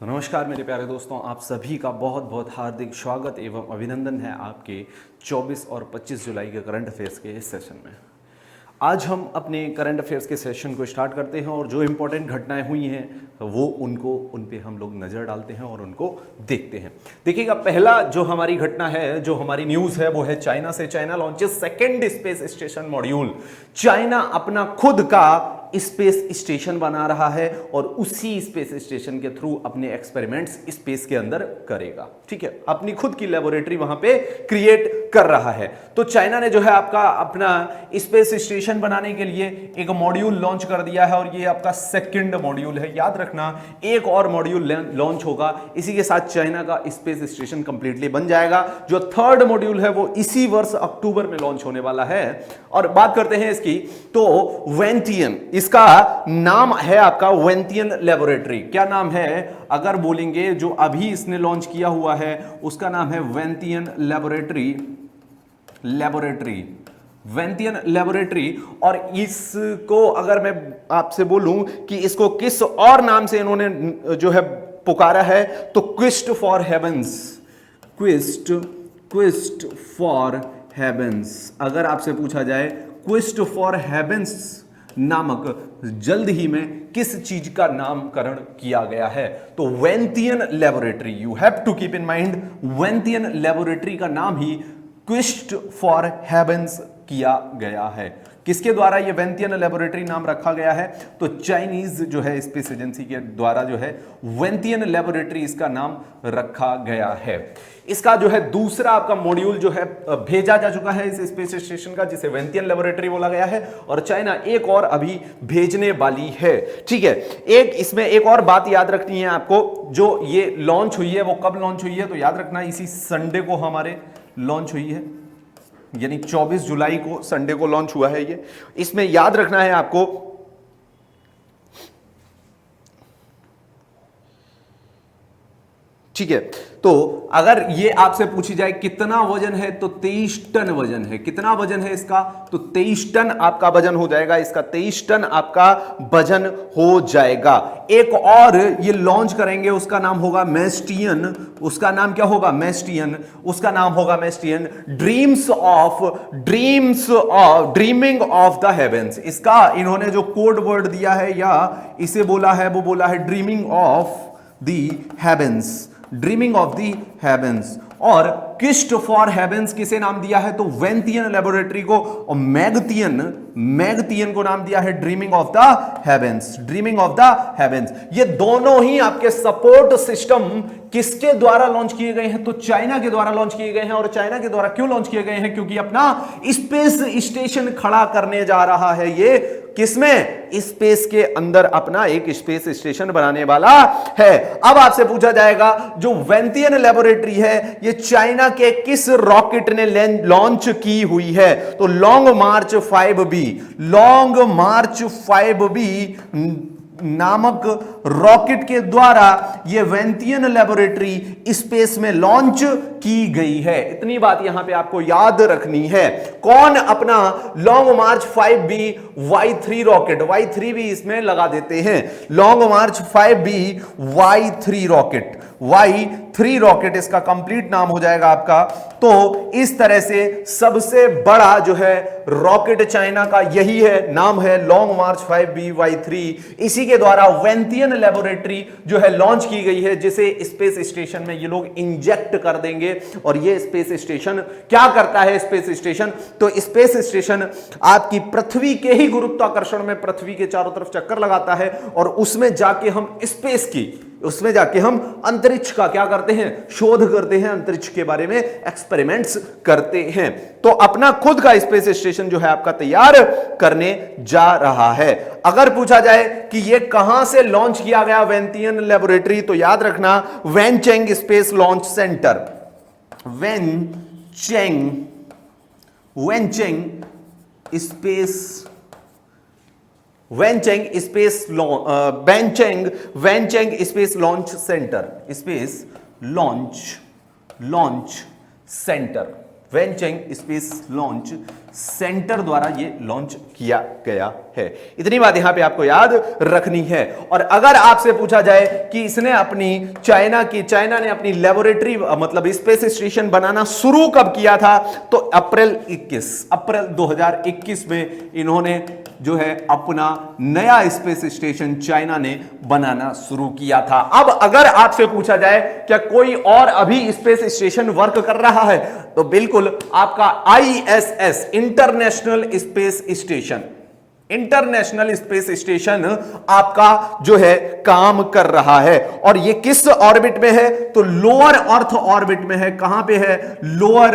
तो नमस्कार मेरे प्यारे दोस्तों, आप सभी का बहुत बहुत हार्दिक स्वागत एवं अभिनंदन है आपके 24 और 25 जुलाई के करंट अफेयर्स के इस सेशन में। आज हम अपने करंट अफेयर्स के सेशन को स्टार्ट करते हैं और जो इम्पोर्टेंट घटनाएं हुई हैं वो उन पे हम लोग नज़र डालते हैं और उनको देखते हैं। देखिएगा, पहला जो हमारी घटना है, जो हमारी न्यूज़ है, वो है चाइना से। China launches second space station module. China अपना खुद का स्पेस स्टेशन बना रहा है और उसी स्पेस स्टेशन के थ्रू अपने एक्सपेरिमेंट्स स्पेस के अंदर करेगा। ठीक है, अपनी खुद की लेबोरेटरी वहां पे क्रिएट कर रहा है। तो चाइना ने जो है आपका अपना स्पेस स्टेशन बनाने के लिए एक मॉड्यूल लॉन्च कर दिया है और ये आपका सेकंड मॉड्यूल है। याद रखना, एक और मॉड्यूल लॉन्च होगा, इसी के साथ चाइना का स्पेस स्टेशन कंप्लीटली बन जाएगा। जो थर्ड मॉड्यूल है वो इसी वर्ष अक्टूबर में लॉन्च होने वाला है। और बात करते हैं इसकी, तो वेंटियन, इसका नाम है आपका वेंटियन लेबोरेटरी। क्या नाम है अगर बोलेंगे, जो अभी इसने लॉन्च किया हुआ है उसका नाम है वेंटियन लेबोरेटरी। Wentian laboratory. और इसको अगर मैं आपसे बोलूं कि इसको किस और नाम से इन्होंने जो है पुकारा है, तो quest for heavens. Quest for heavens. अगर आपसे पूछा जाए क्विस्ट फॉर हेवेंस नामक जल्द ही में किस चीज का नामकरण किया गया है, तो वेंटियन laboratory. You have to keep in mind, वेंटियन लेबोरेटरी का नाम ही क्विस्ट फॉर हेवेंस किया गया है। किसके द्वारा ये वेंटियन लेबोरेटरी नाम रखा गया है, तो चाइनीज जो है स्पेस एजेंसी के द्वारा जो है वेंटियन लेबोरेटरी इसका नाम रखा गया है। इसका जो है दूसरा आपका मॉड्यूल जो है भेजा जा चुका है इस स्पेस स्टेशन का, जिसे वेंटियन लेबोरेटरी बोला गया है, और चाइना एक और अभी भेजने वाली है। ठीक है, एक इसमें एक और बात याद रखनी है आपको, जो ये लॉन्च हुई है वो कब लॉन्च हुई है, तो याद रखना इसी संडे को हमारे लॉन्च हुई है, यानी 24 जुलाई को संडे को लॉन्च हुआ है ये। इसमें याद रखना है आपको, ठीक है। तो अगर ये आपसे पूछी जाए कितना वजन है, तो 23 टन वजन है। कितना वजन है इसका, तो 23 टन आपका वजन हो जाएगा। इसका 23 टन आपका वजन हो जाएगा। एक और ये लॉन्च करेंगे, उसका नाम होगा मेस्टियन। उसका नाम क्या होगा, मेस्टियन। उसका नाम होगा Mengtian. Dreaming of the heavens. इसका इन्होंने जो कोड वर्ड दिया है या इसे बोला है, वो बोला है dreaming of the heaven's. Dreaming of the heaven's. और क्विस्ट फॉर हेवेंस किसे नाम दिया है, तो वेंटियन लेबोरेटरी को, और मैगथियन को नाम दिया है dreaming of the heaven's. Dreaming of the heaven's. ये दोनों ही आपके सपोर्ट सिस्टम किसके द्वारा लॉन्च किए गए हैं, तो चाइना के द्वारा लॉन्च किए गए हैं। और चाइना के द्वारा क्यों लॉन्च किए गए हैं, क्योंकि अपना स्पेस स्टेशन खड़ा करने जा रहा है ये। किसमें, स्पेस के अंदर अपना एक स्पेस स्टेशन बनाने वाला है। अब आपसे पूछा जाएगा, जो वेंटियन लेबोरेटरी है ये चाइना के किस रॉकेट ने लॉन्च की हुई है, तो लॉन्ग मार्च 5B नामक रॉकेट के द्वारा यह वेंटियन लेबोरेटरी स्पेस में लॉन्च की गई है। इतनी बात यहां पे आपको याद रखनी है। कौन अपना लॉन्ग मार्च 5B Y3 रॉकेट, Y3 भी इसमें लगा देते हैं, लॉन्ग मार्च 5B Y3 रॉकेट इसका कंप्लीट नाम हो जाएगा आपका। तो इस तरह से सबसे बड़ा जो है रॉकेट चाइना का यही है, नाम है लॉन्ग मार्च 5B Y3। इसी के द्वारा वेंटियन लेबोरेटरी जो है लॉन्च की गई है, जिसे स्पेस स्टेशन में ये लोग इंजेक्ट कर देंगे। और ये स्पेस स्टेशन क्या करता है, स्पेस स्टेशन, तो स्पेस स्टेशन आपकी पृथ्वी के ही गुरुत्वाकर्षण में पृथ्वी के चारों तरफ चक्कर लगाता है, और उसमें जाके हम अंतरिक्ष का क्या करते हैं, शोध करते हैं, अंतरिक्ष के बारे में एक्सपेरिमेंट्स करते हैं। तो अपना खुद का स्पेस स्टेशन जो है आपका तैयार करने जा रहा है। अगर पूछा जाए कि ये कहां से लॉन्च किया गया वेंटियन लेबोरेटरी, तो याद रखना Wenchang space launch centre. Wenchang space launch centre. Wenchang space launch centre द्वारा ये लॉन्च किया गया है। इतनी बात यहां पे आपको याद रखनी है। और अगर आपसे पूछा जाए कि इसने अपनी चाइना ने अपनी लेबोरेटरी मतलब स्पेस स्टेशन बनाना शुरू कब किया था, तो अप्रैल 2021 में इन्होंने जो है अपना नया स्पेस स्टेशन चाइना ने बनाना शुरू किया था। अब अगर आपसे पूछा जाए क्या कोई और अभी स्पेस स्टेशन वर्क कर रहा है, तो बिल्कुल आपका ISS इंटरनेशनल स्पेस स्टेशन आपका जो है काम कर रहा है। और ये किस ऑर्बिट में है, तो लोअर अर्थ ऑर्बिट में है। कहां पे है, लोअर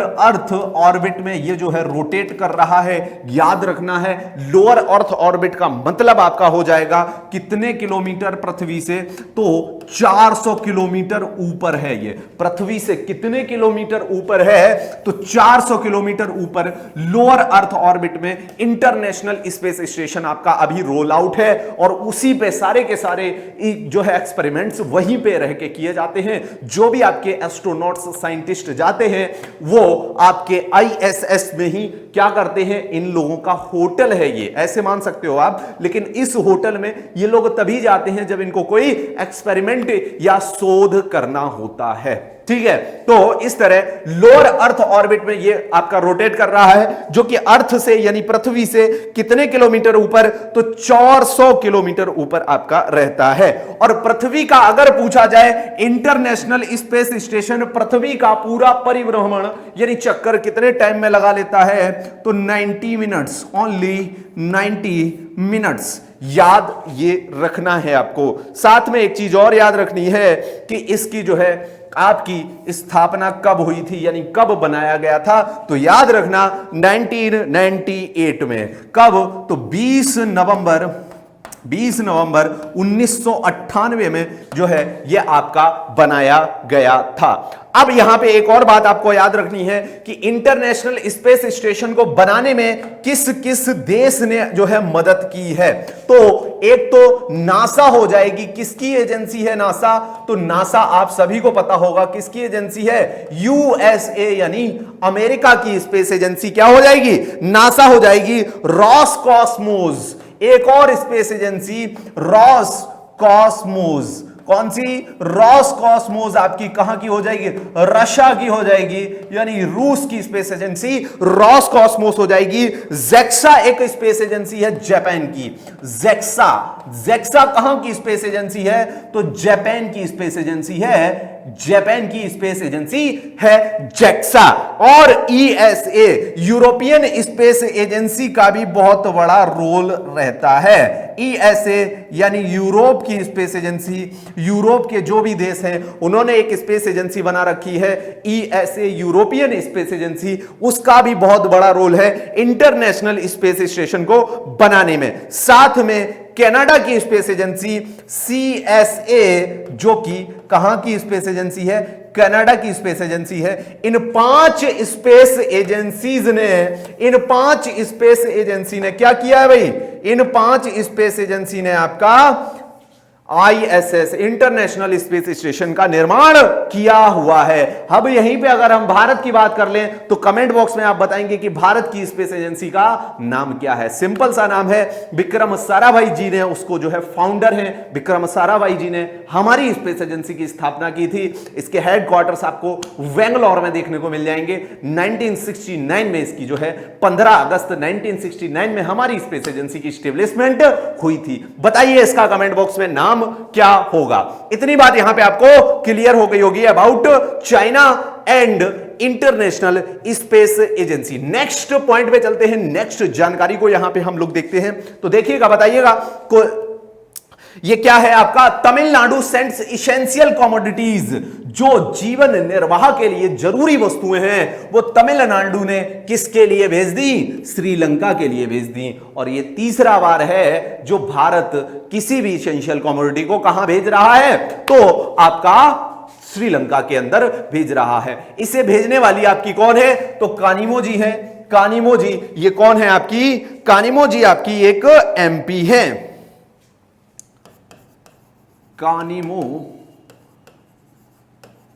अर्थ ऑर्बिट में ये जो है रोटेट कर रहा है। याद रखना है लोअर अर्थ ऑर्बिट का मतलब आपका हो जाएगा कितने किलोमीटर पृथ्वी से, तो 400 किलोमीटर ऊपर है। ये पृथ्वी से कितने किलोमीटर ऊपर है, तो 400 किलोमीटर ऊपर लोअर अर्थ ऑर्बिट में इंटरनेशनल स्पेस स्टेशन आपका अभी रोल आउट है। और उसी पे सारे के सारे जो है एक्सपेरिमेंट्स वहीं पे रह के किए जाते हैं। जो भी आपके एस्ट्रोनॉट्स साइंटिस्ट जाते हैं वो आपके ISS में ही क्या करते हैं, इन लोगों का होटल है ये, ऐसे मान सकते हो आप। लेकिन इस होटल में ये लोग तभी जाते हैं जब इनको कोई एक्सपेरिमेंट या शोध करना होता है। ठीक है, तो इस तरह लोअर अर्थ ऑर्बिट में ये आपका रोटेट कर रहा है, जो कि अर्थ से यानी पृथ्वी से कितने किलोमीटर ऊपर, तो 400 किलोमीटर ऊपर आपका रहता है। और पृथ्वी का अगर पूछा जाए इंटरनेशनल स्पेस स्टेशन पृथ्वी का पूरा परिभ्रमण यानी चक्कर कितने टाइम में लगा लेता है, तो 90 मिनट्स, ओनली 90 मिनट्स। याद ये रखना है आपको। साथ में एक चीज और याद रखनी है कि इसकी जो है आपकी स्थापना कब हुई थी, यानी कब बनाया गया था, तो याद रखना 1998 में। कब, तो 20 नवंबर 1998 में जो है यह आपका बनाया गया था। अब यहां पे एक और बात आपको याद रखनी है कि इंटरनेशनल स्पेस स्टेशन को बनाने में किस किस देश ने जो है मदद की है। तो एक तो नासा हो जाएगी। किसकी एजेंसी है नासा, तो नासा आप सभी को पता होगा किसकी एजेंसी है, USA यानी अमेरिका की स्पेस एजेंसी क्या हो जाएगी, नासा हो जाएगी। रॉसकॉस्मोस एक और स्पेस एजेंसी, रॉसकॉस्मोस, कौन सी, रॉसकॉस्मोस आपकी कहां की हो जाएगी, रशिया की हो जाएगी, यानी रूस की स्पेस एजेंसी रॉसकॉस्मोस हो जाएगी। जेक्सा एक स्पेस एजेंसी है जापान की, जेक्सा कहां की स्पेस एजेंसी है, तो जापान की स्पेस एजेंसी है, जापान की स्पेस एजेंसी है जेक्सा। और ESA यूरोपियन स्पेस एजेंसी का भी बहुत बड़ा रोल रहता है। ESA यानी यूरोप की स्पेस एजेंसी, यूरोप के जो भी देश हैं उन्होंने एक स्पेस एजेंसी बना रखी है, ESA यूरोपियन स्पेस एजेंसी, उसका भी बहुत बड़ा रोल है इंटरनेशनल स्पेस स्टेशन को बनाने में। साथ में कनाडा की स्पेस एजेंसी CSA जो कि कहां की स्पेस एजेंसी है, कनाडा की स्पेस एजेंसी है। इन पांच स्पेस एजेंसी ने क्या किया है भाई, इन पांच स्पेस एजेंसी ने आपका ISS इंटरनेशनल स्पेस स्टेशन का निर्माण किया हुआ है। अब यहीं पे अगर हम भारत की बात कर लें तो कमेंट बॉक्स में आप बताएंगे कि भारत की स्पेस एजेंसी का नाम क्या है। सिंपल सा नाम है, विक्रम साराभाई जी ने उसको जो है फाउंडर हैं, विक्रम साराभाई जी ने हमारी स्पेस एजेंसी की स्थापना की थी। इसके हेडक्वार्टर्स आपको वेंगलोर में देखने को मिल जाएंगे। 1969 में इसकी जो है 15 अगस्त 1969 में हमारी स्पेस एजेंसी की स्टेब्लिशमेंट हुई थी। बताइए इसका कमेंट बॉक्स में नाम क्या होगा। इतनी बात यहां पे आपको क्लियर हो गई होगी about China and international space agency. Next point पे चलते हैं, नेक्स्ट जानकारी को यहां पे हम लोग देखते हैं। तो देखिएगा, बताइएगा ये क्या है आपका, तमिलनाडु सेंड्स इसेंशियल कमोडिटीज, जो जीवन निर्वाह के लिए जरूरी वस्तुएं हैं वो तमिलनाडु ने किसके लिए भेज दी, श्रीलंका के लिए भेज दी। और ये तीसरा बार है जो भारत किसी भी इसेंशियल कमोडिटी को कहां भेज रहा है, तो आपका श्रीलंका के अंदर भेज रहा है। इसे भेजने वाली आपकी कौन है, तो कानिमोजी है। कानिमोजी ये कौन है आपकी, कानिमोजी आपकी एक MP है, कानिमो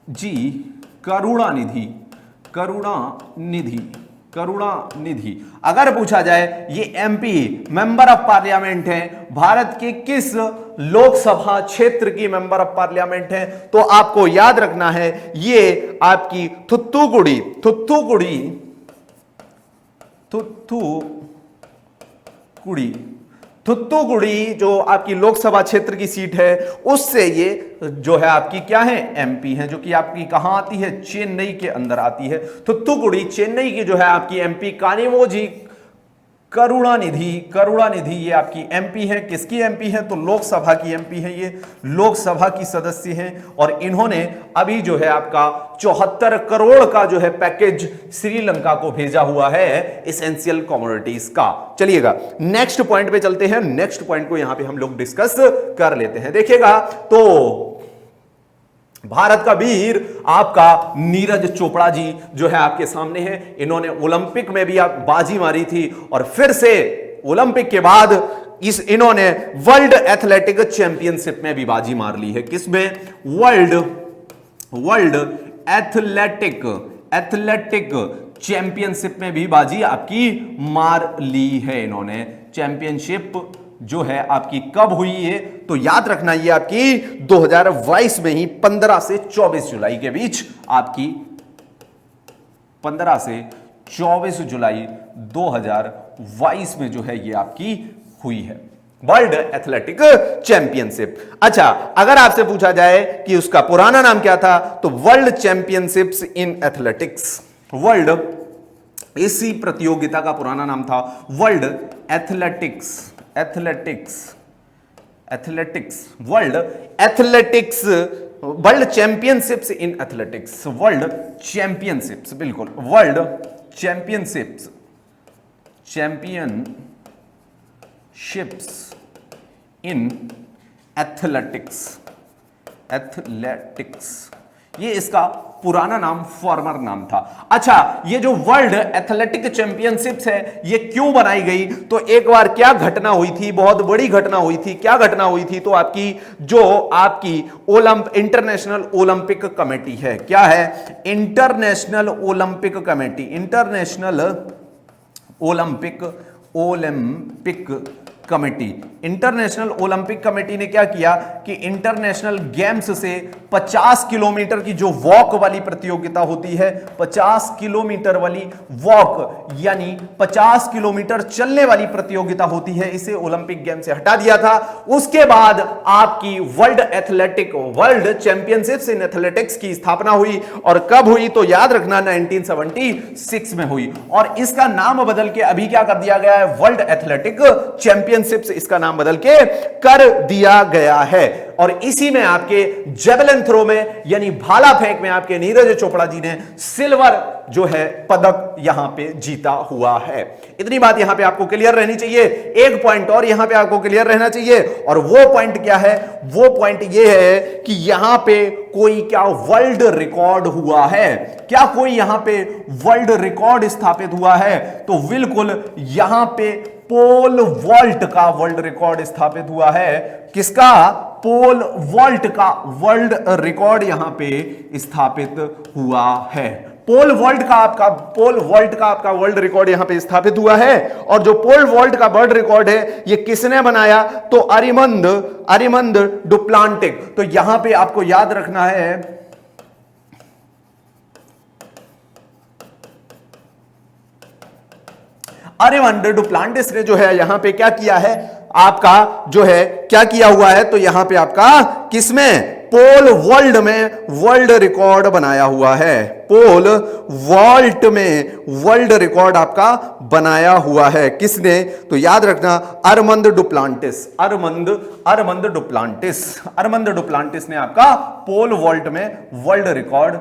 जी करुणानिधि करुणानिधि। अगर पूछा जाए ये एमपी मेंबर ऑफ पार्लियामेंट है, भारत के किस लोकसभा क्षेत्र की मेंबर ऑफ पार्लियामेंट है, तो आपको याद रखना है ये आपकी थुत्तुकुड़ी थुत्तुकुड़ी जो आपकी लोकसभा क्षेत्र की सीट है, उससे ये जो है आपकी क्या है, एमपी है, जो कि आपकी कहां आती है, चेन्नई के अंदर आती है। थुत्तुकुड़ी चेन्नई की जो है आपकी एमपी। कानिमोझी करुणानिधि ये आपकी एमपी है। किसकी एमपी है, तो लोकसभा की एमपी है, ये लोकसभा की सदस्य हैं। और इन्होंने अभी जो है आपका 74 करोड़ का जो है पैकेज श्रीलंका को भेजा हुआ है एसेंशियल कमोडिटीज का। चलिएगा नेक्स्ट पॉइंट पे चलते हैं। नेक्स्ट पॉइंट को यहां पे हम लोग डिस्कस कर लेते हैं। देखिएगा तो भारत का वीर आपका नीरज चोपड़ा जी जो है आपके सामने है। इन्होंने ओलंपिक में भी बाजी मारी थी और फिर से ओलंपिक के बाद इन्होंने वर्ल्ड एथलेटिक चैंपियनशिप में भी बाजी मार ली है। किसमें, वर्ल्ड एथलेटिक चैंपियनशिप में भी बाजी आपकी मार ली है इन्होंने। चैंपियनशिप जो है आपकी कब हुई है, तो याद रखना ये आपकी 2022 में ही 15 से 24 जुलाई के बीच, आपकी 15 से 24 जुलाई 2022 में जो है ये आपकी हुई है वर्ल्ड एथलेटिक चैंपियनशिप। अच्छा, अगर आपसे पूछा जाए कि उसका पुराना नाम क्या था, तो world championships in athletics. World, इसी प्रतियोगिता का पुराना नाम था world world championships in athletics. World championships, बिल्कुल, वर्ल्ड चैंपियनशिप्स इन एथलेटिक्स। ये इसका पुराना नाम, फॉर्मर नाम था। अच्छा, ये जो वर्ल्ड एथलेटिक चैंपियनशिप्स है ये क्यों बनाई गई, तो एक बार क्या घटना हुई थी, बहुत बड़ी घटना हुई थी। क्या घटना हुई थी, तो आपकी इंटरनेशनल ओलंपिक कमेटी है। क्या है, international Olympic committee. International Olympic committee ने क्या किया कि इंटरनेशनल गेम्स से 50 किलोमीटर की जो वॉक वाली प्रतियोगिता होती है, 50 किलोमीटर वाली वॉक यानी 50 किलोमीटर चलने वाली प्रतियोगिता होती है, इसे ओलंपिक गेम से हटा दिया था। उसके बाद आपकी वर्ल्ड चैंपियनशिप्स इन एथलेटिक्स की स्थापना हुई। और कब हुई, तो याद रखना 1976 में हुई। और इसका नाम बदल के अभी क्या कर दिया गया है, वर्ल्ड एथलेटिक चैंपियनशिप्स इसका नाम बदल के कर दिया गया है। और इसी में आपके जेवलिन थ्रो में यानी भाला फेंक में आपके नीरज चोपड़ा जी ने सिल्वर जो है पदक यहां पे जीता हुआ है। इतनी बात यहां पे आपको क्लियर रहनी चाहिए। एक पॉइंट और यहां पे आपको क्लियर रहना चाहिए, और वो पॉइंट क्या है, वो पॉइंट ये है कि यहां पे कोई क्या वर्ल्ड रिकॉर्ड हुआ है। क्या कोई यहां पे वर्ल्ड रिकॉर्ड स्थापित हुआ है, तो बिल्कुल यहां पे पोल वॉल्ट का वर्ल्ड रिकॉर्ड स्थापित हुआ है। किसका, पोल वॉल्ट का वर्ल्ड रिकॉर्ड यहां पे स्थापित हुआ है। पोल वॉल्ट का आपका वर्ल्ड रिकॉर्ड यहां पे स्थापित हुआ है। और जो पोल वॉल्ट का वर्ल्ड रिकॉर्ड है ये किसने बनाया, तो अरिमंद डुप्लांटिक। तो यहां पे आपको याद रखना है, अरिमंद डुप्लांटिस ने जो है यहां पे क्या किया है, आपका जो है क्या किया हुआ है, तो यहां पे आपका किसमें, पोल वॉल्ट में वर्ल्ड रिकॉर्ड बनाया हुआ है। पोल वॉल्ट में वर्ल्ड रिकॉर्ड आपका बनाया हुआ है। किसने, तो याद रखना अरमंद डुप्लांटिस ने आपका पोल वॉल्ट में वर्ल्ड रिकॉर्ड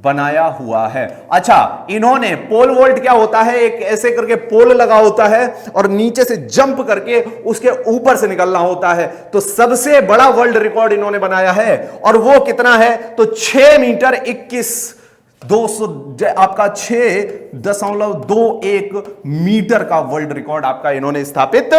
बनाया हुआ है। अच्छा, इन्होंने पोल वॉल्ट क्या होता है, एक ऐसे करके पोल लगा होता है और नीचे से जंप करके उसके ऊपर से निकलना होता है। तो सबसे बड़ा वर्ल्ड रिकॉर्ड इन्होंने बनाया है, और वो कितना है, तो 6 मीटर 21 200 आपका 6.21 मीटर का वर्ल्ड रिकॉर्ड आपका इन्होंने स्थापित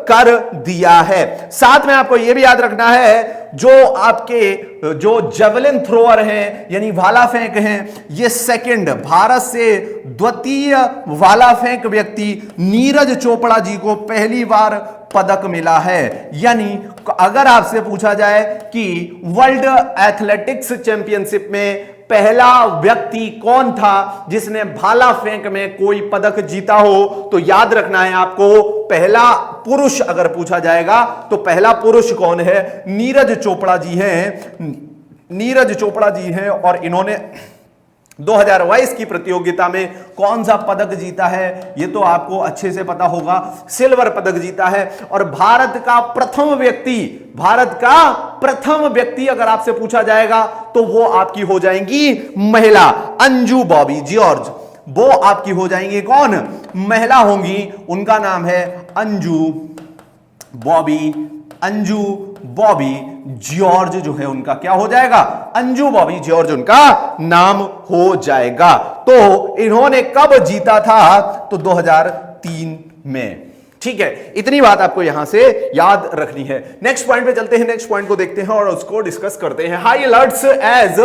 कर दिया है। साथ में आपको यह भी याद रखना है, जो जेवलिन थ्रोअर हैं यानी भाला फेंक हैं, ये सेकंड भारत से द्वितीय भाला फेंक व्यक्ति नीरज चोपड़ा जी को पहली बार पदक मिला है। यानी अगर आपसे पूछा जाए कि वर्ल्ड एथलेटिक्स चैंपियनशिप में पहला व्यक्ति कौन था जिसने भाला फेंक में कोई पदक जीता हो, तो याद रखना है आपको, पहला पुरुष अगर पूछा जाएगा तो पहला पुरुष कौन है, नीरज चोपड़ा जी हैं। नीरज चोपड़ा जी हैं और इन्होंने 2022 की प्रतियोगिता में कौन सा पदक जीता है ये तो आपको अच्छे से पता होगा, सिल्वर पदक जीता है। और भारत का प्रथम व्यक्ति अगर आपसे पूछा जाएगा तो वो आपकी हो जाएंगी महिला अंजू बॉबी जॉर्ज। वो आपकी हो जाएंगी कौन, महिला होंगी, उनका नाम है अंजू बॉबी जॉर्ज जो है उनका क्या हो जाएगा, अंजू बॉबी जॉर्ज उनका नाम हो जाएगा। तो इन्होंने कब जीता था, तो 2003 में। ठीक है, इतनी बात आपको यहां से याद रखनी है। नेक्स्ट पॉइंट पे चलते हैं, नेक्स्ट पॉइंट को देखते हैं और उसको डिस्कस करते हैं। High alerts as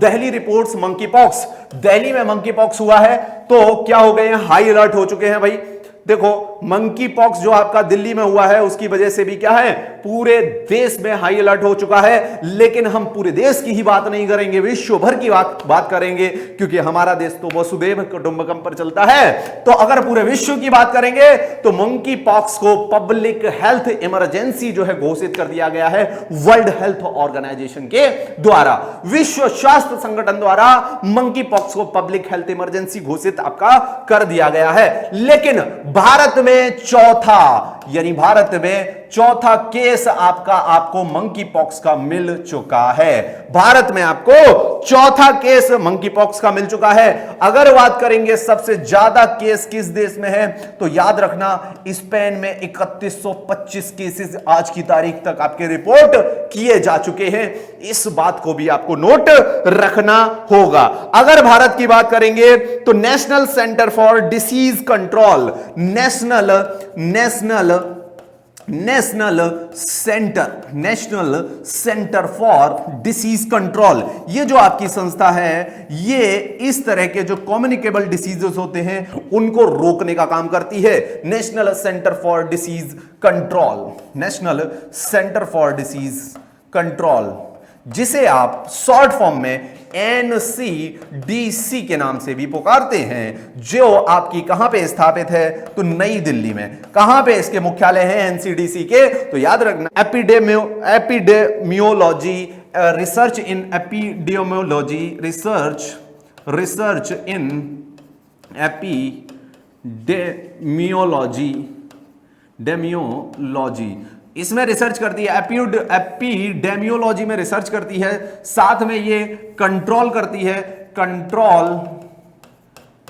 Delhi reports monkeypox. Delhi में मंकी पॉक्स हुआ है तो क्या हो गए हैं, हाई अलर्ट हो चुके हैं भाई। देखो मंकी पॉक्स जो आपका दिल्ली में हुआ है उसकी वजह से भी क्या है, पूरे देश में हाई अलर्ट हो चुका है। लेकिन हम पूरे देश की ही बात नहीं करेंगे, विश्व भर की बात करेंगे, क्योंकि हमारा देश तो वसुदेव कुटुंबकम पर चलता है। तो अगर पूरे विश्व की बात करेंगे तो मंकी पॉक्स को पब्लिक हेल्थ इमरजेंसी जो है घोषित कर दिया गया है वर्ल्ड हेल्थ ऑर्गेनाइजेशन के द्वारा। विश्व स्वास्थ्य संगठन द्वारा मंकी पॉक्स को पब्लिक हेल्थ इमरजेंसी घोषित आपका कर दिया गया है। लेकिन भारत में चौथा केस आपको मंकी पॉक्स का मिल चुका है। भारत में आपको चौथा केस मंकी पॉक्स का मिल चुका है। अगर बात करेंगे सबसे ज्यादा केस किस देश में है, तो याद रखना स्पेन में 3125 केसेस आज की तारीख तक आपके रिपोर्ट किए जा चुके हैं। इस बात को भी आपको नोट रखना होगा। अगर भारत की बात करेंगे तो national centre for disease control, national centre for disease control, ये जो आपकी संस्था है ये इस तरह के जो कम्युनिकेबल डिसीजेस होते हैं उनको रोकने का काम करती है। National centre for disease control, जिसे आप शॉर्ट फॉर्म में NCDC के नाम से भी पुकारते हैं, जो आपकी कहां पे स्थापित है, तो नई दिल्ली में। कहां पे इसके मुख्यालय है NCDC के, तो याद रखना एपिडेमियोलॉजी, रिसर्च इन एपिडेमियोलॉजी, रिसर्च इन एपिडेमियोलॉजी इसमें रिसर्च करती है, एपिडेमियोलॉजी में रिसर्च करती है। साथ में ये कंट्रोल करती है, कंट्रोल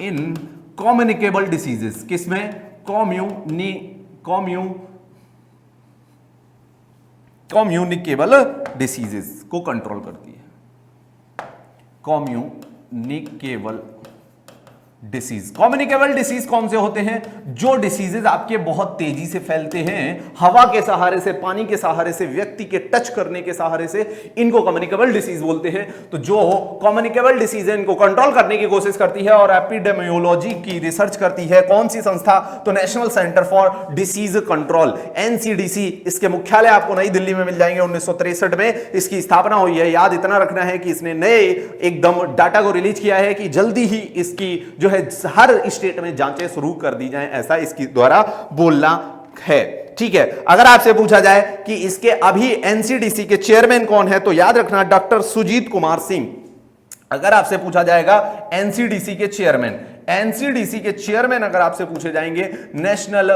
इन कम्युनिकेबल डिसीजेस, किसमें, कम्युनिकेबल डिसीजेस को कंट्रोल करती है। कम्युनिकेबल डिसीज कौन से होते हैं, जो डिसीजेज आपके बहुत तेजी से फैलते हैं, हवा के सहारे से, पानी के सहारे से, व्यक्ति के टच करने के सहारे से, इनको कम्युनिकेबल डिसीज बोलते हैं। तो जो कम्युनिकेबल डिसीज है इनको कंट्रोल करने की कोशिश करती है और एपिडेमियोलॉजी की रिसर्च करती है कौन सी संस्था, तो national centre for disease control, NCDC। इसके मुख्यालय आपको नई दिल्ली में मिल जाएंगे। 1963 में इसकी स्थापना हुई है। याद इतना रखना है कि इसने नए एकदम डाटा को रिलीज किया है कि जल्दी ही इसकी जो है हर स्टेट में जांचें शुरू कर दी जाएं, ऐसा इसके द्वारा बोलना है। ठीक है, अगर आपसे पूछा जाए कि इसके अभी NCDC के चेयरमैन कौन है, तो याद रखना डॉक्टर सुजीत कुमार सिंह। अगर आपसे पूछा जाएगा NCDC के चेयरमैन अगर आपसे पूछे जाएंगे, national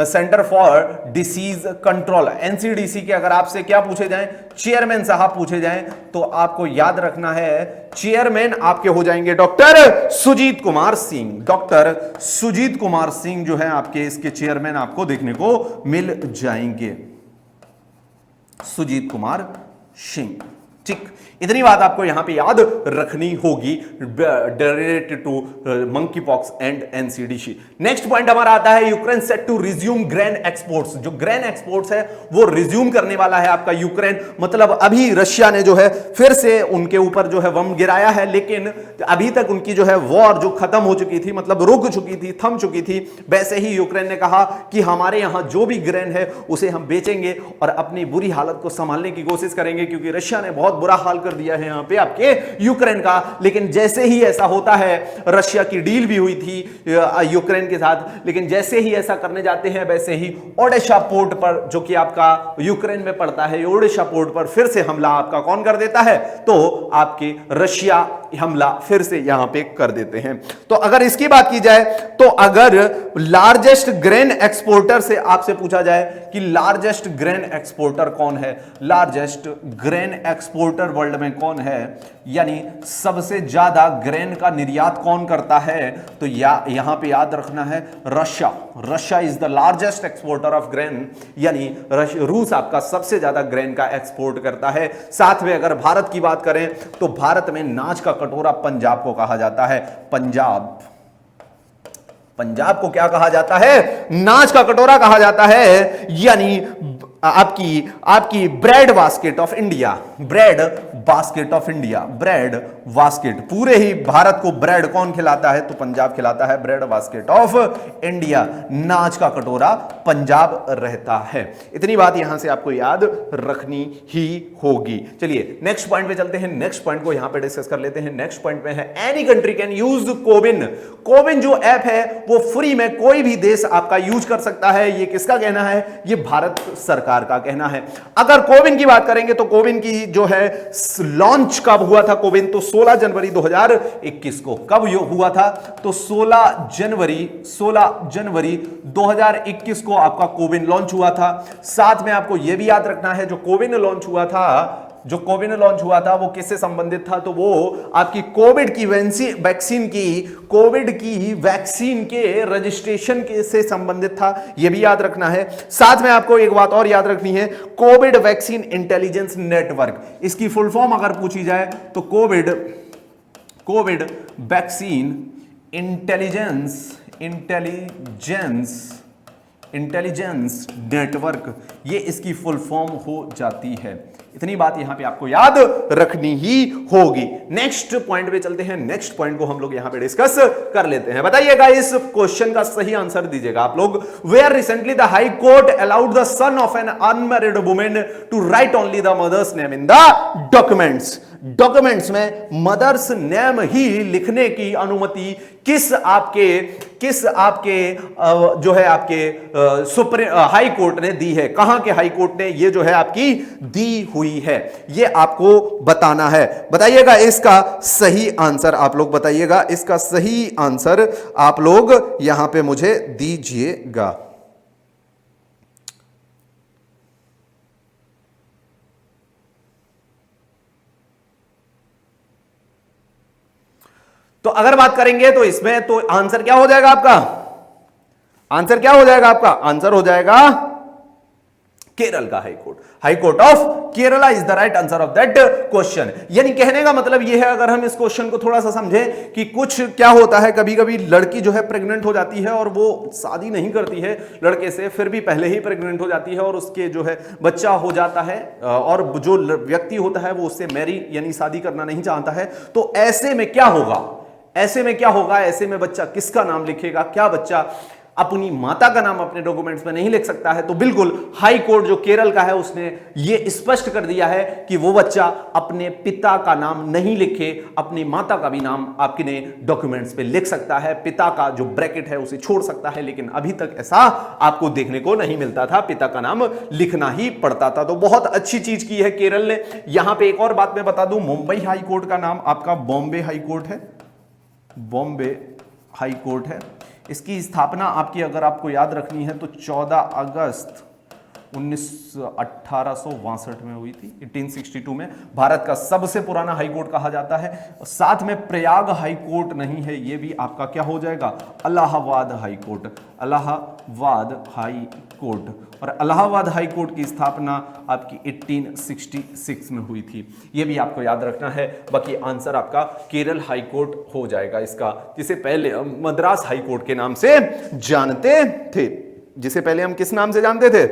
centre for disease control, NCDC के अगर आपसे क्या पूछे जाएं, चेयरमैन साहब पूछे जाएं, तो आपको याद रखना है चेयरमैन आपके हो जाएंगे डॉक्टर सुजीत कुमार सिंह। डॉक्टर सुजीत कुमार सिंह जो है आपके इसके चेयरमैन आपको देखने को मिल जाएंगे, सुजीत कुमार सिंह। ठीक, इतनी बात आपको यहां पे याद रखनी होगी related to monkeypox and NCDC. Next point हमारा आता है Ukraine set to resume grain exports. जो ग्रेन एक्सपोर्ट्स है वो रिज्यूम करने वाला है आपका यूक्रेन, मतलब अभी रशिया ने जो है फिर से उनके ऊपर जो है बम गिराया है, लेकिन अभी तक उनकी जो है वॉर जो खत्म हो चुकी थी, मतलब रुक चुकी थी, थम चुकी थी, वैसे ही यूक्रेन ने कहा कि हमारे यहां जो भी ग्रेन है उसे हम बेचेंगे और अपनी बुरी हालत को संभालने की कोशिश करेंगे, क्योंकि रशिया ने बहुत बुरा हाल कर दिया है यहां पे आपके यूक्रेन का। लेकिन जैसे ही ऐसा होता है, रशिया की डील भी हुई थी यूक्रेन के साथ, लेकिन जैसे ही ऐसा करने जाते हैं वैसे ही ओडेशा पोर्ट पर, जो कि आपका यूक्रेन में पड़ता है, ओडेशा पोर्ट पर फिर से हमला आपका कौन कर देता है, तो आपके रशिया हमला फिर से यहां पे कर देते हैं। तो अगर इसकी बात की जाए तो अगर लार्जेस्ट ग्रेन एक्सपोर्टर से आपसे पूछा जाए कि लार्जेस्ट ग्रेन एक्सपोर्टर कौन है, लार्जेस्ट ग्रेन एक्सपोर्टर वर्ल्ड में कौन है, यानी सबसे ज्यादा ग्रेन का निर्यात कौन करता है, तो यहां पे याद रखना है Russia. Russia is the largest exporter of grain, यानी रूस आपका सबसे ज्यादा ग्रेन का एक्सपोर्ट करता है। साथ में अगर भारत की बात करें तो भारत में नाच का कटोरा पंजाब को कहा जाता है। पंजाब को क्या कहा जाता है, नाच का कटोरा कहा जाता है, यानी आपकी bread basket of India, bread basket of India, bread basket, पूरे ही भारत को ब्रेड कौन खिलाता है, तो पंजाब खिलाता है, ब्रेड बास्केट ऑफ इंडिया, नाच का कटोरा पंजाब रहता है। इतनी बात यहां से आपको याद रखनी ही होगी। चलिए नेक्स्ट पॉइंट पे चलते हैं, नेक्स्ट पॉइंट को यहां पे डिस्कस कर लेते हैं। नेक्स्ट पॉइंट पे है any country can use CoWIN. CoWIN जो ऐप है वो फ्री में कोई भी देश आपका यूज कर सकता है। ये किसका कहना है, ये भारत सरकार का कहना है। अगर कोविन की बात करेंगे तो कोविन की जो है लॉन्च कब हुआ था, कोविन तो 16 जनवरी 2021 को। कब हुआ था, तो 16 जनवरी 2021 को आपका कोविन लॉन्च हुआ था। साथ में आपको यह भी याद रखना है जो कोविन लॉन्च हुआ था वो किससे संबंधित था, तो वो आपकी कोविड की वैक्सीन के रजिस्ट्रेशन के से संबंधित था, यह भी याद रखना है। साथ में आपको एक बात और याद रखनी है, कोविड वैक्सीन इंटेलिजेंस नेटवर्क, इसकी फुल फॉर्म अगर पूछी जाए तो कोविड वैक्सीन इंटेलिजेंस नेटवर्क, ये इसकी फुल फॉर्म हो जाती है। इतनी बात यहां पे आपको याद रखनी ही होगी। नेक्स्ट पॉइंट पे चलते हैं, नेक्स्ट पॉइंट को हम लोग यहां पे डिस्कस कर लेते हैं। बताइएगा, इस क्वेश्चन का सही आंसर दीजिएगा आप लोग। Where recently the high court allowed the son of an unmarried women to write only the mother's name in the documents में मदर्स नेम ही लिखने की अनुमति किस आपके जो है आपके सुप्रीम हाई कोर्ट ने दी है। कहां के हाई कोर्ट ने ये जो है आपकी दी हुई है, ये आपको बताना है। बताइएगा इसका सही आंसर, आप लोग बताइएगा इसका सही आंसर आप लोग यहां पे मुझे दीजिएगा। तो अगर बात करेंगे तो इसमें तो आंसर क्या हो जाएगा आपका, आंसर हो जाएगा केरल का high court of Kerala is the right answer of that question. यानी कहने का मतलब यह है, अगर हम इस क्वेश्चन को थोड़ा सा समझें कि कुछ क्या होता है, कभी कभी लड़की जो है प्रेग्नेंट हो जाती है और वो शादी नहीं करती है लड़के से, फिर भी पहले ही प्रेग्नेंट हो जाती है और उसके जो है बच्चा हो जाता है, और जो व्यक्ति होता है वो उससे मैरी यानी शादी करना नहीं चाहता है। तो ऐसे में क्या होगा, ऐसे में बच्चा किसका नाम लिखेगा, क्या बच्चा अपनी माता का नाम अपने डॉक्यूमेंट्स में नहीं लिख सकता है? तो बिल्कुल हाई कोर्ट जो केरल का है उसने ये स्पष्ट कर दिया है कि वो बच्चा अपने पिता का नाम नहीं लिखे, अपनी माता का भी नाम आपके डॉक्यूमेंट्स पे लिख सकता है। पिता का जो ब्रैकेट है उसे छोड़ सकता है, लेकिन अभी तक ऐसा आपको देखने को नहीं मिलता था, पिता का नाम लिखना ही पड़ता था। तो बहुत अच्छी चीज की है केरल ने। यहां पर एक और बात मैं बता दूं, मुंबई हाई कोर्ट का नाम आपका बॉम्बे हाई कोर्ट है, बॉम्बे हाई कोर्ट है। इसकी स्थापना आपकी अगर आपको याद रखनी है तो 14 अगस्त 1862 में हुई थी, 1862 में। भारत का सबसे पुराना हाई कोर्ट कहा जाता है। साथ में प्रयाग हाई कोर्ट नहीं है, ये भी आपका क्या हो जाएगा, Allahabad high court, Allahabad high court. और इलाहाबाद हाई कोर्ट की स्थापना आपकी 1866 में हुई थी, ये भी आपको याद रखना है। बाकी आंसर आपका केरल हाई कोर्ट हो जाएगा इसका, जिसे पहले हम मद्रास हाई कोर्ट के नाम से जानते थे। जिसे पहले हम किस नाम से जानते थे,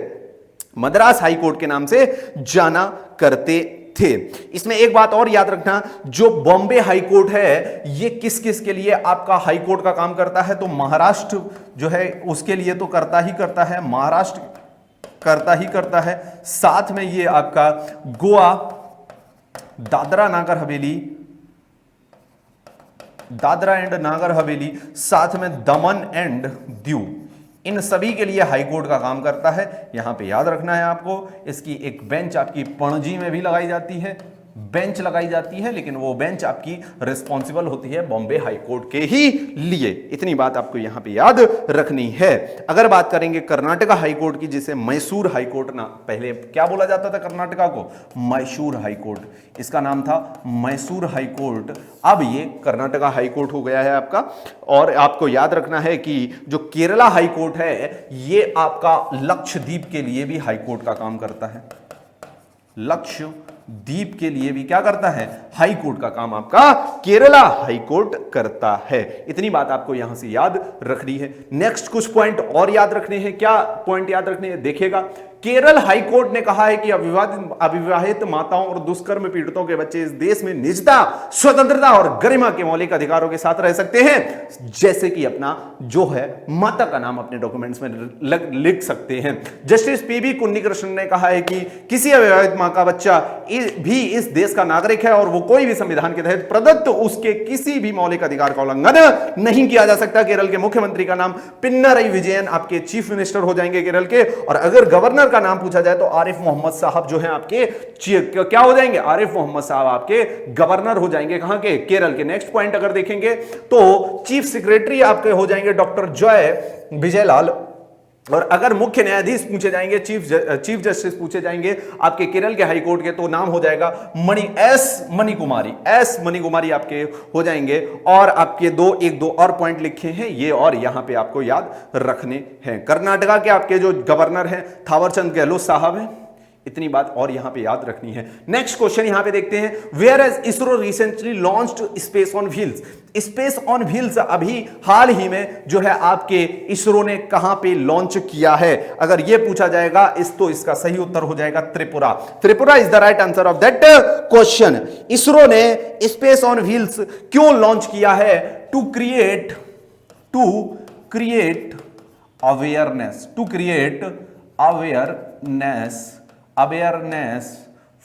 मद्रास हाई कोर्ट के नाम से जाना करते थे। इसमें एक बात और याद रखना, जो बॉम्बे हाई कोर्ट है ये किस किस के लिए आपका हाई कोर्ट का काम करता है, तो महाराष्ट्र जो है उसके लिए तो करता ही करता है, महाराष्ट्र करता ही करता है। साथ में ये आपका गोवा, दादरा नागर हवेली, दादरा एंड नागर हवेली, साथ में दमन एंड दीव, इन सभी के लिए हाई कोर्ट का काम करता है। यहां पे याद रखना है आपको, इसकी एक बेंच आपकी पणजी में भी लगाई जाती है, बेंच लगाई जाती है, लेकिन वो बेंच आपकी रिस्पॉन्सिबल होती है बॉम्बे हाई कोर्ट के ही लिए। इतनी बात आपको यहां पे याद रखनी है। अगर बात करेंगे कर्नाटका हाई कोर्ट की, जिसे मैसूर हाई कोर्ट ना, पहले क्या बोला जाता था कर्नाटका को, मैसूर हाई कोर्ट, इसका नाम था मैसूर हाई कोर्ट, अब ये कर्नाटका हाई कोर्ट हो गया है आपका। और आपको याद रखना है कि जो केरला हाई कोर्ट है ये आपका लक्षद्वीप के लिए भी हाई कोर्ट का काम करता है, लक्षद्वीप के लिए भी क्या करता है, हाई कोर्ट का काम आपका केरला हाई कोर्ट करता है। इतनी बात आपको यहां से याद रखनी है। नेक्स्ट कुछ पॉइंट और याद रखने हैं। क्या पॉइंट याद रखने हैं, देखिएगा। केरल हाई कोर्ट ने कहा है कि अविवाहित माताओं और दुष्कर्म पीड़ितों के बच्चे इस देश में निजता, स्वतंत्रता और गरिमा के मौलिक अधिकारों के साथ रह सकते हैं, जैसे कि अपना जो है माता का नाम अपने डॉक्यूमेंट्स में लिख सकते हैं। जस्टिस पीबी कुन्नीकृष्णन ने कहा है कि किसी अविवाहित मां का बच्चा भी इस देश का नागरिक है और वो कोई भी संविधान के तहत प्रदत्त उसके किसी भी मौलिक अधिकार का उल्लंघन नहीं किया जा सकता। केरल के मुख्यमंत्री का नाम पिनराई विजयन आपके चीफ मिनिस्टर हो जाएंगे केरल के। और अगर गवर्नर का नाम पूछा जाए तो आरिफ मोहम्मद साहब जो हैं आपके क्या हो जाएंगे, आरिफ मोहम्मद साहब आपके गवर्नर हो जाएंगे, कहां के, केरल के। नेक्स्ट पॉइंट अगर देखेंगे तो चीफ सेक्रेटरी आपके हो जाएंगे डॉक्टर जय विजयलाल। और अगर मुख्य न्यायाधीश पूछे जाएंगे, चीफ जस्टिस पूछे जाएंगे आपके केरल के हाई कोर्ट के, तो नाम हो जाएगा एस मणिकुमारी आपके हो जाएंगे। और आपके एक दो और पॉइंट लिखे हैं ये, और यहां पे आपको याद रखने हैं। कर्नाटका के आपके जो गवर्नर हैं थावरचंद गहलोत साहब हैं, इतनी बात और यहां पे याद रखनी है। नेक्स्ट क्वेश्चन यहां पे देखते हैं, whereas ISRO recently launched space on wheels. Space on wheels अभी हाल ही में जो है आपके इसरो ने कहां पे लॉन्च किया है, अगर ये पूछा जाएगा तो इसका सही उत्तर हो जाएगा Tripura. Tripura is the right answer of that question. ISRO ने स्पेस ऑन व्हील्स क्यों लॉन्च किया है, to create awareness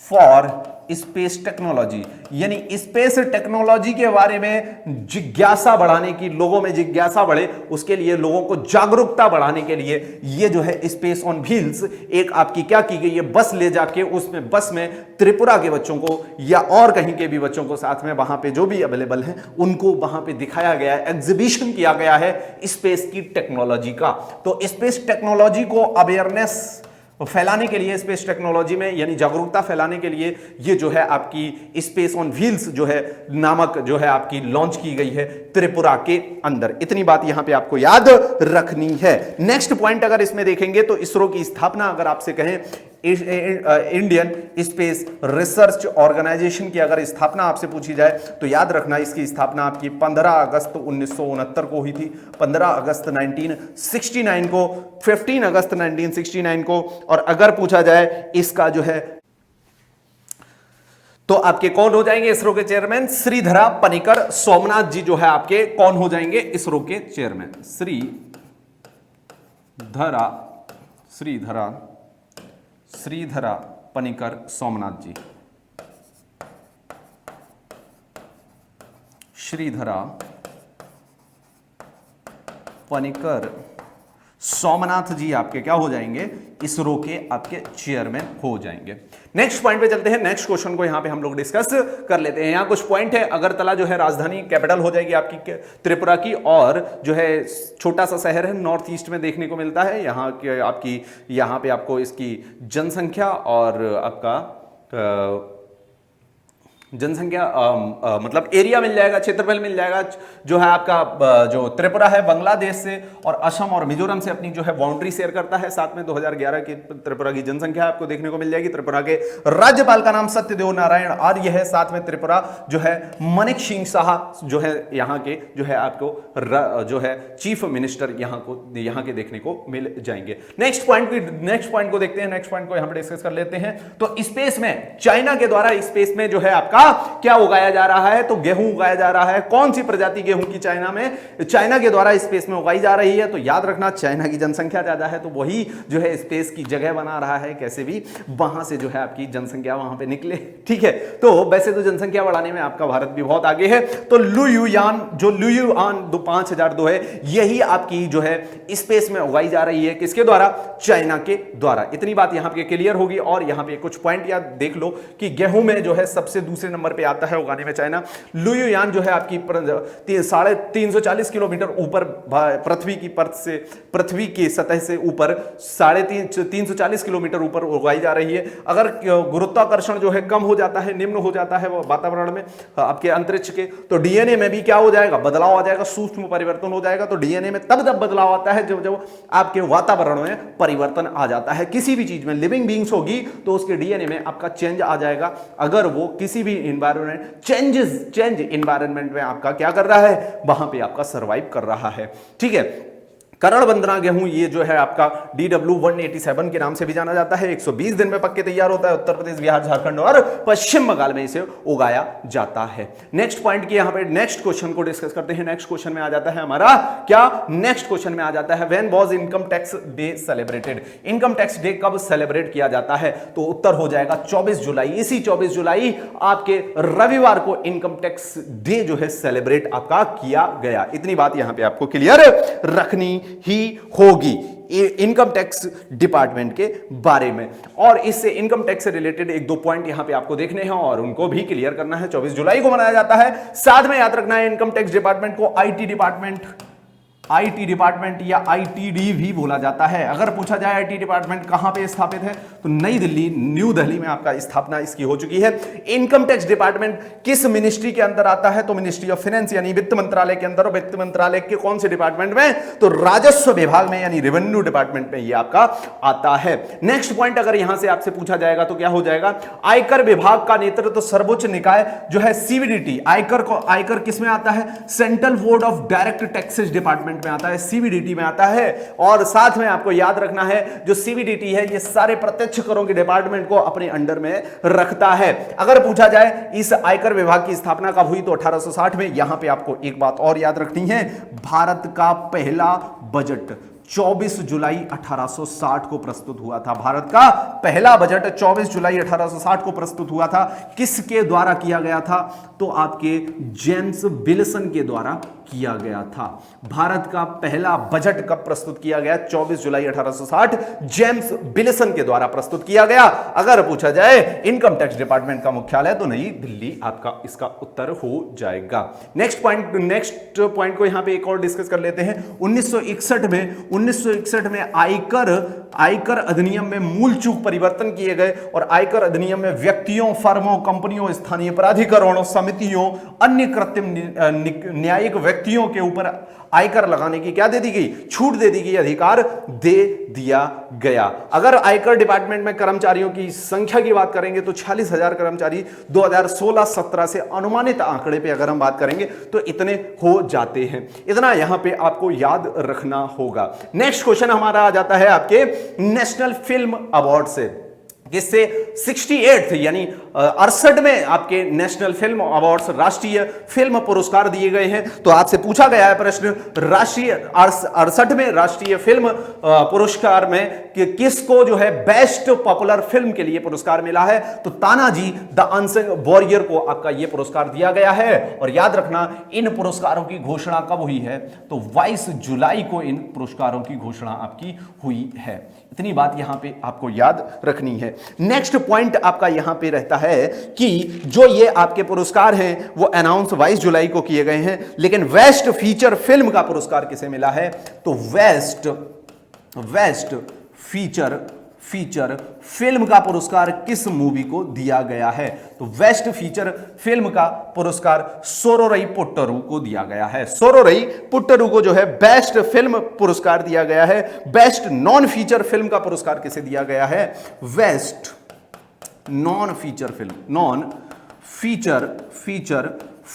for space technology, यानी स्पेस टेक्नोलॉजी के बारे में जिज्ञासा बढ़ाने की, लोगों में जिज्ञासा बढ़े उसके लिए, लोगों को जागरूकता बढ़ाने के लिए ये जो है स्पेस ऑन व्हील्स एक आपकी क्या की गई है, बस ले जाके उसमें बस में त्रिपुरा के बच्चों को या और कहीं के भी बच्चों को साथ में वहां पे जो भी अवेलेबल हैं उनको वहां पे दिखाया गया है, एग्जीबिशन किया गया है स्पेस की टेक्नोलॉजी का। तो स्पेस टेक्नोलॉजी को अवेयरनेस फैलाने के लिए, स्पेस टेक्नोलॉजी में यानी जागरूकता फैलाने के लिए ये जो है आपकी स्पेस ऑन व्हील्स जो है नामक जो है आपकी लॉन्च की गई है त्रिपुरा के अंदर। इतनी बात यहां पे आपको याद रखनी है। नेक्स्ट पॉइंट अगर इसमें देखेंगे तो इसरो की स्थापना अगर आपसे कहें, इंडियन स्पेस रिसर्च ऑर्गेनाइजेशन की अगर स्थापना आपसे पूछी जाए तो याद रखना इसकी स्थापना आपकी 15 अगस्त 1969 को हुई थी, 15 अगस्त 1969 को, 15 अगस्त 1969 को। और अगर पूछा जाए इसका जो है तो आपके कौन हो जाएंगे इसरो के चेयरमैन, श्रीधरा पनिकर सोमनाथ जी जो है आपके कौन हो जाएंगे इसरो के चेयरमैन, श्रीधरा पनिकर सोमनाथ जी, श्रीधरा पनिकर सोमनाथ जी आपके क्या हो जाएंगे, इसरो के आपके चेयरमैन हो जाएंगे। नेक्स्ट पॉइंट पे चलते हैं। नेक्स्ट क्वेश्चन को यहां पे हम लोग डिस्कस कर लेते हैं। यहां कुछ पॉइंट है। अगरतला जो है राजधानी कैपिटल हो जाएगी आपकी त्रिपुरा की, और जो है छोटा सा शहर है, नॉर्थ ईस्ट में देखने को मिलता है। यहां के आपकी यहां पे आपको इसकी जनसंख्या और आपका जनसंख्या मतलब एरिया मिल जाएगा, क्षेत्रफल मिल जाएगा, जो है आपका जो त्रिपुरा है बांग्लादेश से और असम और मिजोरम से अपनी जो है बाउंड्री शेयर करता है। साथ में 2011 की त्रिपुरा की जनसंख्या आपको देखने को मिल जाएगी। त्रिपुरा के राज्यपाल का नाम सत्यदेव नारायण आर्य है। साथ में त्रिपुरा जो है मनिक सिंह शाह जो है यहाँ के जो है आपको जो है चीफ मिनिस्टर यहाँ के देखने को मिल जाएंगे। नेक्स्ट पॉइंट को देखते हैं। नेक्स्ट पॉइंट को यहाँ पे डिस्कस कर लेते हैं। तो स्पेस में चाइना के द्वारा स्पेस में जो है आपका क्या उगाया जा रहा है, तो गेहूं उगाया जा रहा है। कौन सी प्रजाति गेहूं की चाइना के द्वारा स्पेस में उगाई जा रही है, तो याद रखना चाइना की जनसंख्या ज्यादा है, तो वही जो है स्पेस की जगह बना रहा है कैसे भी, वहां से जो है आपकी जनसंख्या वहां पे निकले। ठीक है, तो वैसे तो जनसंख्या बढ़ाने में आपका भारत भी बहुत आगे है। तो लुयुआन 5002 है, यही आपकी जो है स्पेस में उगाई जा रही है। किसके द्वारा? चाइना के द्वारा। इतनी बात यहां पे क्लियर होगी। और यहां पे कुछ पॉइंट याद देख लो कि गेहूं में जो है सबसे दूसरे नंबर पे आता है उगाने में चाइना। लुयुआन जो है आपकी 340 किलोमीटर ऊपर पृथ्वी की सतह से ऊपर 340 किलोमीटर ऊपर उगाई जा रही है। अगर गुरुत्वाकर्षण जो है कम हो जाता है, निम्न हो जाता है वातावरण में आपके अंतरिक्ष के, तो डीएनए में भी क्या हो जाएगा, बदलाव आ जाएगा, सूक्ष्म परिवर्तन हो जाएगा। तो डीएनए में तब बदलाव आता है जब आपके वातावरण में परिवर्तन आ जाता है। किसी भी चीज में लिविंग बीइंग्स होगी तो उसके डीएनए में आपका चेंज आ जाएगा। अगर वो किसी भी चेंज इन्वायरमेंट में आपका क्या कर रहा है, वहां पे आपका सर्वाइव कर रहा है। ठीक है, करण वंदना गेहूं ये जो है आपका DW-187 के नाम से भी जाना जाता है। 120 दिन में पक्के तैयार होता है। उत्तर प्रदेश, बिहार, झारखंड और पश्चिम बंगाल में इसे उगाया जाता है। नेक्स्ट पॉइंट की यहां पे नेक्स्ट क्वेश्चन को डिस्कस करते हैं। नेक्स्ट क्वेश्चन में आ जाता है हमारा क्या, नेक्स्ट क्वेश्चन में आ जाता है when was income tax day celebrated. Income tax day कब सेलिब्रेट किया जाता है, तो उत्तर हो जाएगा 24 जुलाई। इसी 24 जुलाई आपके रविवार को इनकम टैक्स डे जो है सेलिब्रेट आपका किया गया। इतनी बात यहां पे आपको क्लियर रखनी ही होगी इनकम टैक्स डिपार्टमेंट के बारे में। और इससे इनकम टैक्स से रिलेटेड एक दो पॉइंट यहां पे आपको देखने हैं और उनको भी क्लियर करना है। 24 जुलाई को मनाया जाता है। साथ में याद रखना है इनकम टैक्स डिपार्टमेंट को आईटी डिपार्टमेंट या आईटीडी भी बोला जाता है। अगर पूछा जाए आईटी डिपार्टमेंट कहां पे स्थापित है, तो न्यू दिल्ली में आपका स्थापना इसकी हो चुकी है। इनकम टैक्स डिपार्टमेंट किस मिनिस्ट्री के अंदर आता है, तो मिनिस्ट्री ऑफ फाइनेंस यानी वित्त मंत्रालय के अंदर। और वित्त मंत्रालय के कौन से डिपार्टमेंट में, तो राजस्व विभाग में यानी रेवेन्यू डिपार्टमेंट में ये आपका आता है। नेक्स्ट पॉइंट अगर यहां से आपसे पूछा जाएगा तो क्या हो जाएगा, आयकर विभाग का नेतृत्व तो सर्वोच्च निकाय जो है सीबीडीटी, आयकर किस में आता है, central board of direct taxes department में आता है, सीबीडीटी में आता है। और साथ में आपको याद रखना है जो सीबीडीटी है ये सारे प्रत्यक्ष करों के डिपार्टमेंट को अपने अंडर में रखता है। अगर पूछा जाए इस आयकर विभाग की स्थापना कब हुई, तो 1860 में। यहां पे आपको एक बात और याद रखनी है, भारत का पहला बजट 24 जुलाई 1860 को प्रस्तुत हुआ था। भारत का पहला बजट 24 जुलाई 1860 को प्रस्तुत हुआ था। किसके द्वारा किया गया था, तो आपके जेम्स विल्सन के द्वारा किया गया था। भारत का पहला बजट कब प्रस्तुत किया गया, 24 जुलाई 1860 जेम्स विल्सन के द्वारा प्रस्तुत किया गया। अगर पूछा जाए इनकम टैक्स डिपार्टमेंट का मुख्यालय, तो नई दिल्ली आपका इसका उत्तर हो जाएगा। नेक्स्ट पॉइंट को यहां पे एक और डिस्कस कर लेते हैं। 1961 में आयकर अधिनियम में मूल चूक परिवर्तन किए गए और आयकर अधिनियम में व्यक्तियों, फर्मों, कंपनियों, स्थानीय प्राधिकरणों, समितियों, अन्य कृत्रिम न्यायिक व्यक्तियों के ऊपर आयकर लगाने की क्या दे दी गई, छूट दे दी गई, अधिकार दे दिया गया। अगर आयकर डिपार्टमेंट में कर्मचारियों की संख्या की बात करेंगे तो 46,000 कर्मचारी 2016-17 से अनुमानित आंकड़े पे अगर हम बात करेंगे तो इतने हो जाते हैं। इतना यहां पे आपको याद रखना होगा। नेक्स्ट क्वेश्चन हमारा आ जाता है आपके नेशनल फिल्म अवार्ड से। जिससे 68 यानी 68 में आपके नेशनल फिल्म अवार्ड्स, राष्ट्रीय फिल्म पुरस्कार दिए गए हैं। तो आपसे पूछा गया है प्रश्न, राष्ट्रीय 68 में राष्ट्रीय फिल्म पुरस्कार में कि किसको जो है बेस्ट पॉपुलर फिल्म के लिए पुरस्कार मिला है, तो तानाजी द अनसंग वॉरियर को आपका यह पुरस्कार दिया गया है। और याद रखना इन पुरस्कारों की घोषणा कब हुई है, तो 22 जुलाई को इन पुरस्कारों की घोषणा आपकी हुई है। इतनी बात यहां पे आपको याद रखनी है। नेक्स्ट पॉइंट आपका यहां पे रहता है कि जो ये आपके पुरस्कार हैं वो अनाउंस 22 जुलाई को किए गए हैं, लेकिन बेस्ट फीचर फिल्म का पुरस्कार किसे मिला है, तो बेस्ट फीचर फिल्म का पुरस्कार किस मूवी को दिया गया है, तो बेस्ट फीचर फिल्म का पुरस्कार सोरोरई पोट्टरू को दिया गया है। सोरोरई पोट्टरू को जो है बेस्ट फिल्म पुरस्कार दिया गया है। बेस्ट नॉन फीचर फिल्म का पुरस्कार किसे दिया गया है, बेस्ट नॉन फीचर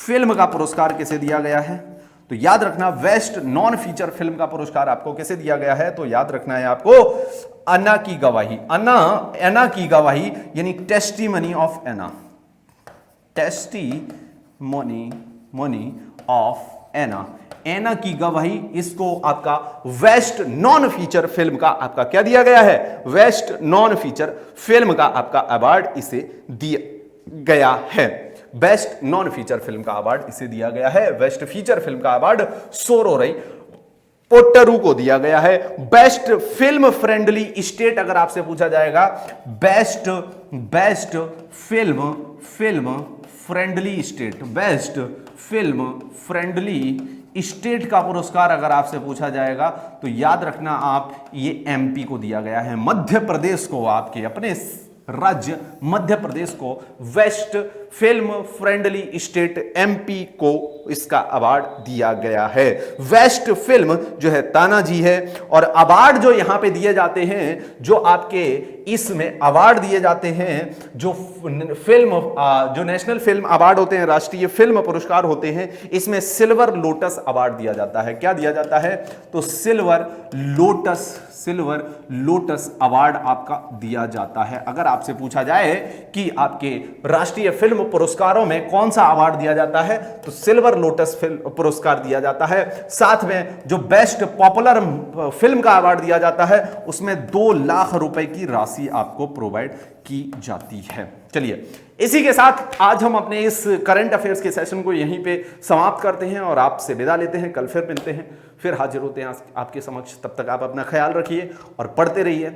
फिल्म का पुरस्कार किसे दिया गया है, तो याद रखना बेस्ट नॉन फीचर फिल्म का पुरस्कार आपको किसे दिया गया है, तो याद रखना है आपको अन्ना की गवाही, अन्ना की गवाही यानी testimony of Anna, testimony of Anna, Anna की गवाही, इसको आपका बेस्ट नॉन फीचर फिल्म का आपका क्या दिया गया है, बेस्ट नॉन फीचर फिल्म का आपका अवार्ड इसे दिया गया है। बेस्ट नॉन फीचर फिल्म का अवार्ड इसे दिया गया है। बेस्ट फीचर फिल्म का अवार्ड सोरोरई पोट्टरू को दिया गया है। बेस्ट फिल्म फ्रेंडली स्टेट अगर आपसे पूछा जाएगा, best film friendly state, best film friendly state का पुरस्कार अगर आपसे पूछा जाएगा तो याद रखना आप ये एमपी को दिया गया है। मध्य प्रदेश को, आपके अपने राज्य मध्य प्रदेश को best film friendly state MP को इसका अवार्ड दिया गया है। बेस्ट फिल्म जो है तानाजी है। और अवार्ड जो यहां पे दिए जाते हैं, जो आपके इसमें अवार्ड दिए जाते हैं, जो फिल्म जो नेशनल फिल्म अवार्ड होते हैं, राष्ट्रीय फिल्म पुरस्कार होते हैं, इसमें सिल्वर लोटस अवार्ड दिया जाता है। क्या दिया जाता है, तो सिल्वर लोटस अवार्ड आपका दिया जाता है। अगर आपसे पूछा जाए कि आपके राष्ट्रीय फिल्म पुरस्कारों में कौन सा अवार्ड दिया जाता है, तो सिल्वर लोटस फिल्म पुरस्कार दिया जाता है। साथ में जो बेस्ट पॉपुलर फिल्म का अवार्ड दिया जाता है, उसमें 2 लाख रुपए की राशि आपको प्रोवाइड की जाती है। चलिए, इसी के साथ आज हम अपने इस करंट अफेयर्स के सेशन को यहीं पे समाप्त करते हैं और आपसे विदा लेते हैं। कल फिर मिलते हैं, फिर हाजिर होते हैं आपके समक्ष। तब तक आप अपना ख्याल रखिए और पढ़ते रहिए।